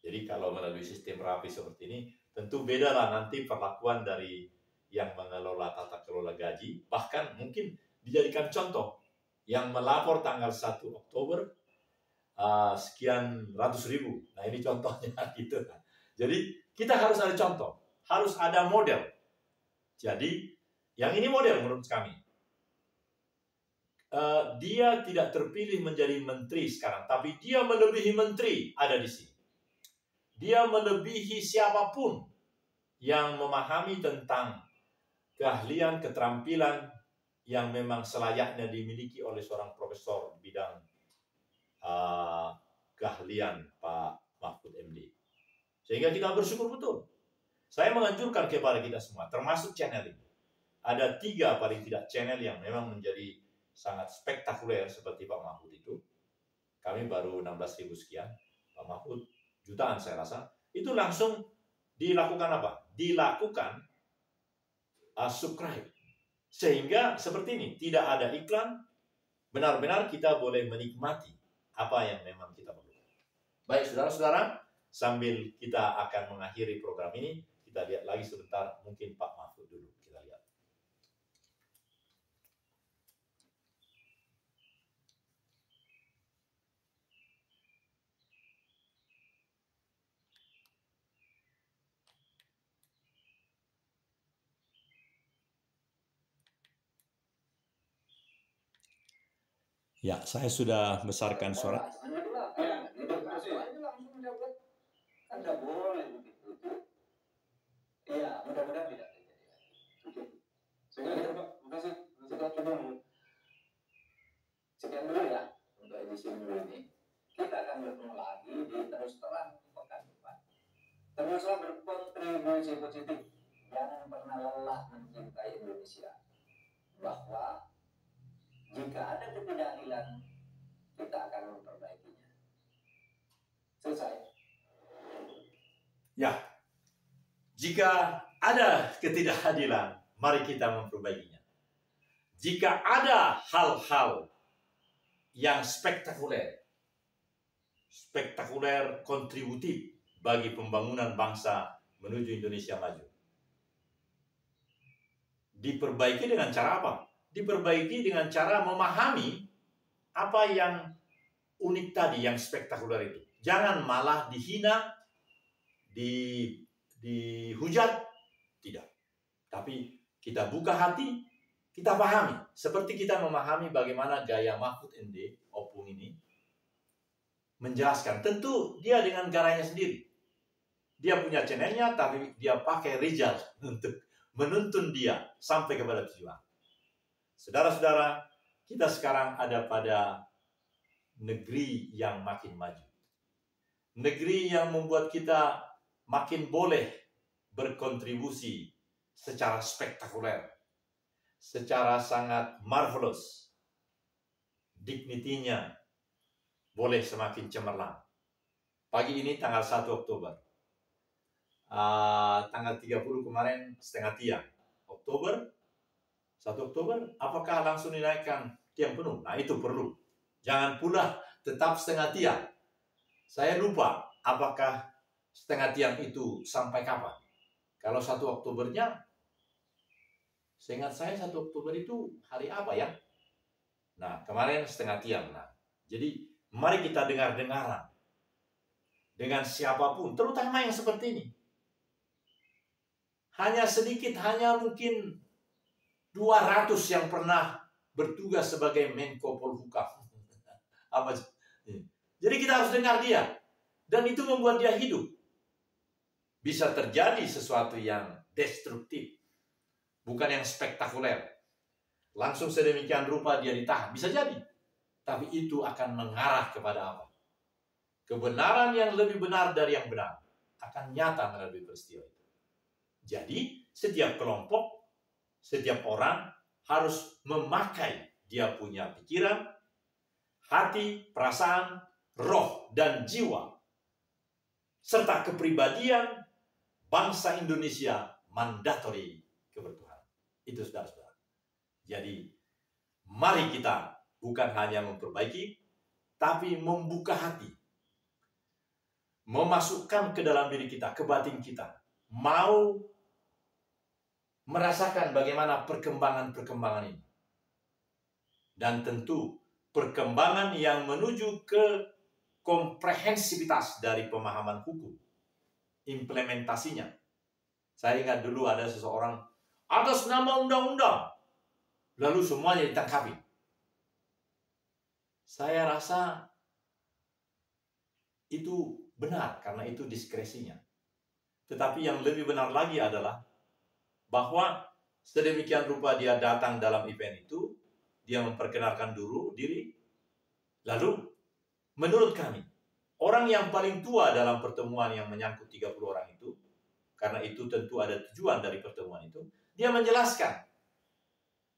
Jadi kalau melalui sistem rapi seperti ini, tentu beda lah nanti perlakuan dari yang mengelola tata kelola gaji. Bahkan mungkin dijadikan contoh. Yang melapor tanggal 1 Oktober, sekian ratus ribu. Nah ini contohnya gitu. Jadi kita harus ada contoh. Harus ada model. Jadi yang ini model menurut kami. Dia tidak terpilih menjadi menteri sekarang. Tapi dia melebihi menteri ada di sini. Dia melebihi siapapun yang memahami tentang keahlian, keterampilan yang memang selayaknya dimiliki oleh seorang profesor di bidang keahlian Pak Mahfud MD. Sehingga kita bersyukur betul. Saya menganjurkan kepada kita semua, termasuk channel ini. Ada 3 paling tidak channel yang memang menjadi sangat spektakuler seperti Pak Mahfud itu. Kami baru 16.000 sekian. Pak Mahfud jutaan saya rasa. Itu langsung dilakukan apa? Dilakukan subscribe. Sehingga seperti ini, tidak ada iklan, benar-benar kita boleh menikmati apa yang memang kita perlu. Baik, saudara-saudara, sambil kita akan mengakhiri program ini, kita lihat lagi sebentar, mungkin Pak Mahfud dulu, kita lihat. Ya, saya sudah besarkan suara.
Kan nggak boleh begitu. Iya, mudah-mudahan tidak terjadi. Sekian dulu ya untuk edisi minggu ini. Kita akan bertemu lagi di Terus Terang pekan depan. Teruslah berkontribusi positif. Jangan pernah lelah mencintai Indonesia. Bahwa jika ada ketidakadilan, kita akan memperbaikinya. Selesai.
Ya, jika ada ketidakadilan, mari kita memperbaikinya. jika ada hal-hal yang spektakuler kontributif bagi pembangunan bangsa menuju Indonesia maju. Diperbaiki dengan cara apa? Diperbaiki dengan cara memahami apa yang unik tadi, yang spektakuler itu. Jangan malah dihina, dihujat, tidak. Tapi kita buka hati, kita pahami. Seperti kita memahami bagaimana gaya Mahfud MD, Opung ini, menjelaskan. Tentu dia dengan garanya sendiri. Dia punya channelnya, tapi dia pakai Rizal untuk menuntun dia sampai kepada tujuan. Saudara-saudara, kita sekarang ada pada negeri yang makin maju. Negeri yang membuat kita makin boleh berkontribusi secara spektakuler, secara sangat marvelous. Dignity-nya boleh semakin cemerlang. Pagi ini tanggal 1 Oktober. Tanggal 30 kemarin setengah tiang. 1 Oktober, apakah langsung dinaikkan tiang penuh? Nah, itu perlu. Jangan pula tetap setengah tiang. Saya lupa apakah setengah tiang itu sampai kapan. Kalau 1 Oktobernya, seingat saya 1 Oktober itu hari apa ya? Nah, kemarin setengah tiang. Nah, jadi mari kita dengar-dengaran dengan siapapun, terutama yang seperti ini. Hanya sedikit, hanya mungkin 200 yang pernah bertugas sebagai Menko Polhukam. Jadi kita harus dengar dia. Dan itu membuat dia hidup. Bisa terjadi sesuatu yang destruktif. Bukan yang spektakuler. Langsung sedemikian rupa dia ditahan. Bisa jadi. Tapi itu akan mengarah kepada apa? Kebenaran yang lebih benar dari yang benar. Akan nyata melalui peristiwa itu. Jadi setiap kelompok, setiap orang harus memakai dia punya pikiran, hati, perasaan, roh, dan jiwa. Serta kepribadian bangsa Indonesia mandatori kebertuhanan. Itu saudara-saudara. Jadi mari kita bukan hanya memperbaiki, tapi membuka hati. Memasukkan ke dalam diri kita, ke batin kita. Mau merasakan bagaimana perkembangan-perkembangan ini. Dan tentu perkembangan yang menuju ke komprehensivitas dari pemahaman hukum. Implementasinya. Saya ingat dulu ada seseorang atas nama undang-undang. Lalu semuanya ditangkapi. Saya rasa itu benar karena itu diskresinya. Tetapi yang lebih benar lagi adalah bahwa sedemikian rupa dia datang dalam event itu, dia memperkenalkan dulu diri, lalu menurut kami, orang yang paling tua dalam pertemuan yang menyangkut 30 orang itu, karena itu tentu ada tujuan dari pertemuan itu, dia menjelaskan.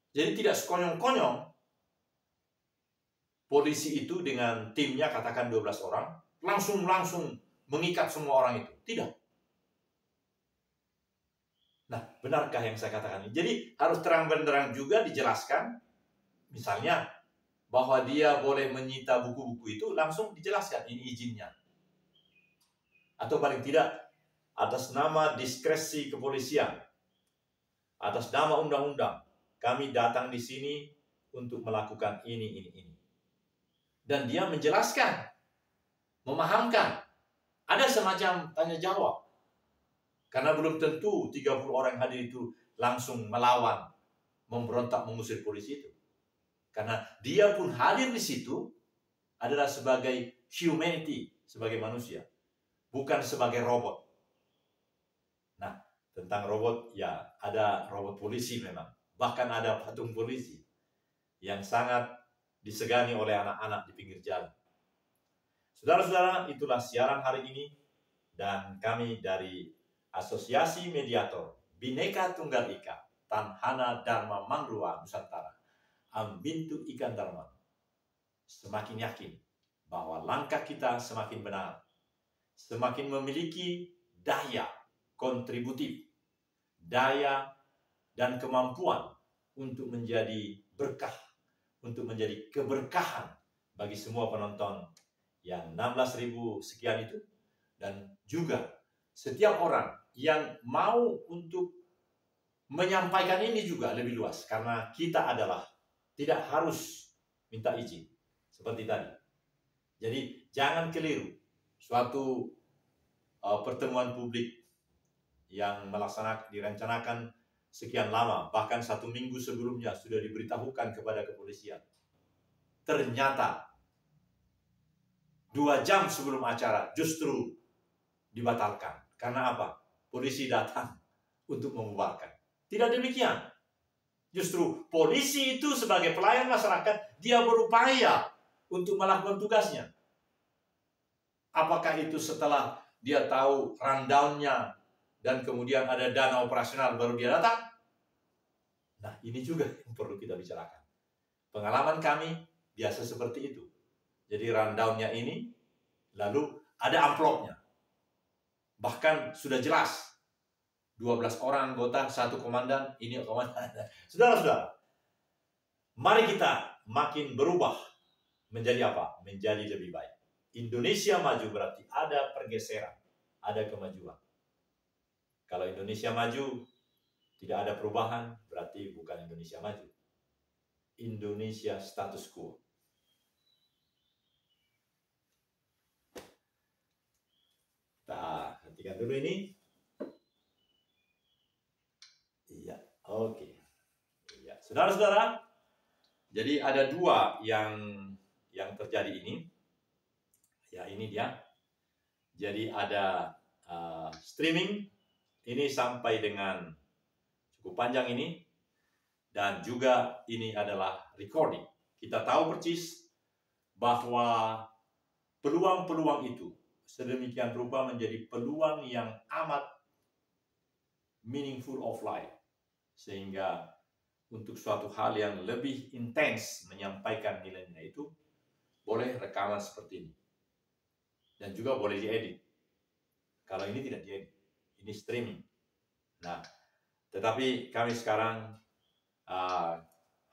Jadi tidak sekonyong-konyong, polisi itu dengan timnya katakan 12 orang, langsung mengikat semua orang itu. Tidak. Nah, benarkah yang saya katakan ini? Jadi harus terang benderang juga dijelaskan, misalnya bahwa dia boleh menyita buku-buku itu, langsung dijelaskan ini izinnya. Atau paling tidak atas nama diskresi kepolisian, atas nama undang-undang, kami datang di sini untuk melakukan ini. Dan dia menjelaskan, memahamkan, ada semacam tanya jawab. Karena belum tentu 30 orang yang hadir itu langsung melawan, memberontak, mengusir polisi itu. Karena dia pun hadir di situ adalah sebagai humanity, sebagai manusia. Bukan sebagai robot. Nah, tentang robot, ya ada robot polisi memang. Bahkan ada patung polisi yang sangat disegani oleh anak-anak di pinggir jalan. Saudara-saudara, itulah siaran hari ini. Dan kami dari Asosiasi Mediator Bhinneka Tunggal Ika Tanhana Dharma Mangrua Nusantara Ambintu Ikan Dharma semakin yakin bahwa langkah kita semakin benar, semakin memiliki daya kontributif, daya dan kemampuan untuk menjadi berkah, untuk menjadi keberkahan bagi semua penonton yang 16.000 sekian itu, dan juga setiap orang yang mau untuk menyampaikan ini juga lebih luas, karena kita adalah tidak harus minta izin seperti tadi. Jadi jangan keliru, suatu pertemuan publik yang direncanakan sekian lama, bahkan 1 minggu sebelumnya sudah diberitahukan kepada kepolisian. Ternyata 2 jam sebelum acara justru dibatalkan. Karena apa? Polisi datang untuk membubarkan. Tidak demikian. Justru polisi itu sebagai pelayan masyarakat, dia berupaya untuk melakukan tugasnya. Apakah itu setelah dia tahu rundown-nya dan kemudian ada dana operasional baru dia datang? Nah, ini juga yang perlu kita bicarakan. Pengalaman kami biasa seperti itu. Jadi rundown-nya ini, lalu ada amplopnya. Bahkan sudah jelas, 12 orang anggota, 1 komandan, ini komandan. Saudara-saudara, mari kita makin berubah menjadi apa? Menjadi lebih baik. Indonesia maju berarti ada pergeseran, ada kemajuan. Kalau Indonesia maju, tidak ada perubahan, berarti bukan Indonesia maju. Indonesia status quo. Kita hentikan dulu ini. Iya, oke. Iya, saudara-saudara. Jadi ada 2 yang terjadi ini. Ya, ini dia. Jadi ada streaming ini sampai dengan cukup panjang ini, dan juga ini adalah recording. Kita tahu persis bahwa peluang-peluang itu sedemikian rupa menjadi peluang yang amat meaningful of life, sehingga untuk suatu hal yang lebih intens menyampaikan nilainya itu boleh rekaman seperti ini, dan juga boleh diedit. Kalau ini tidak diedit, ini streaming. Nah, tetapi kami sekarang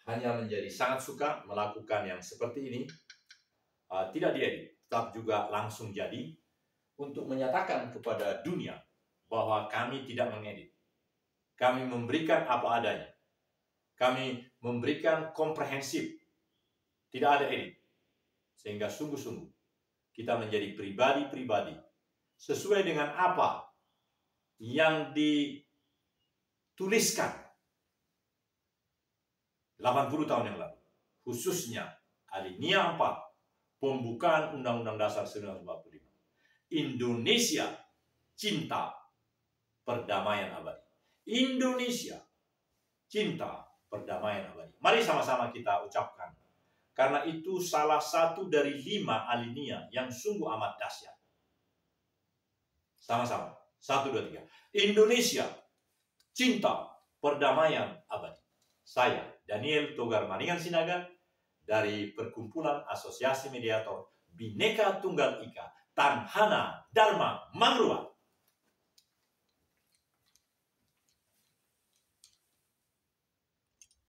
hanya menjadi sangat suka melakukan yang seperti ini, tidak diedit, tetap juga langsung jadi, untuk menyatakan kepada dunia bahwa kami tidak mengedit. Kami memberikan apa adanya. Kami memberikan komprehensif, tidak ada edit. Sehingga sungguh-sungguh kita menjadi pribadi-pribadi sesuai dengan apa yang dituliskan 80 tahun yang lalu, khususnya alinea 4 pembukaan Undang-Undang Dasar 1945. Indonesia cinta perdamaian abadi. Indonesia cinta perdamaian abadi. Mari sama-sama kita ucapkan, karena itu salah satu dari 5 alinea yang sungguh amat dahsyat. Sama-sama, 1, 2, 3. Indonesia cinta perdamaian abadi. Saya, Daniel Togar Maningan Sinaga, dari Perkumpulan Asosiasi Mediator Bhinneka Tunggal Ika, Tanhana Dharma Mangruat.